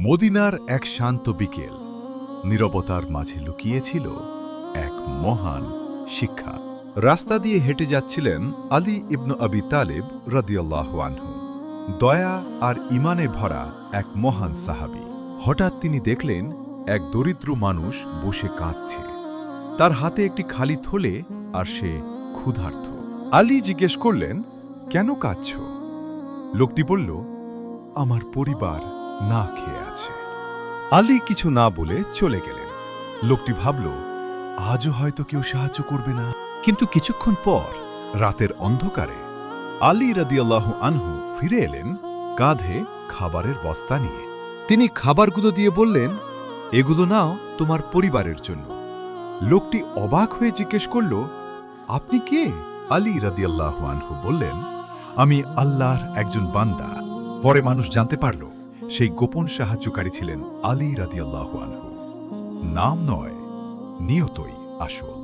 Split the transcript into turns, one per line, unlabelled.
মদিনার এক শান্ত বিকেল, নীরবতার মাঝে লুকিয়েছিল এক মহান শিক্ষা। রাস্তা দিয়ে হেঁটে যাচ্ছিলেন আলী ইবনু আবি তালেব রাদিয়াল্লাহু আনহু, দয়া আর ঈমানে ভরা এক মহান সাহাবী। হঠাৎ তিনি দেখলেন এক দরিদ্র মানুষ বসে কাঁদছে। তার হাতে একটি খালি থলে, আর সে ক্ষুধার্ত। আলী জিজ্ঞেস করলেন, কেন কাঁদছ? লোকটি বলল, আমার পরিবার না খেয়ে আছে। আলী কিছু না বলে চলে গেলেন। লোকটি ভাবল, আজও হয়তো কেউ সাহায্য করবে না। কিন্তু কিছুক্ষণ পর রাতের অন্ধকারে আলী রাদিয়াল্লাহু আনহু ফিরে এলেন, কাঁধে খাবারের বস্তা নিয়ে। তিনি খাবারগুলো দিয়ে বললেন, এগুলো নাও তোমার পরিবারের জন্য। লোকটি অবাক হয়ে জিজ্ঞেস করল, আপনি কে? আলী রাদিয়াল্লাহু আনহু বললেন, আমি আল্লাহর একজন বান্দা। পরে মানুষ জানতে পারল সেই গোপন সাহায্যকারী ছিলেন আলী রাদিয়াল্লাহু আনহু। নাম নয়, নিয়তই আসল।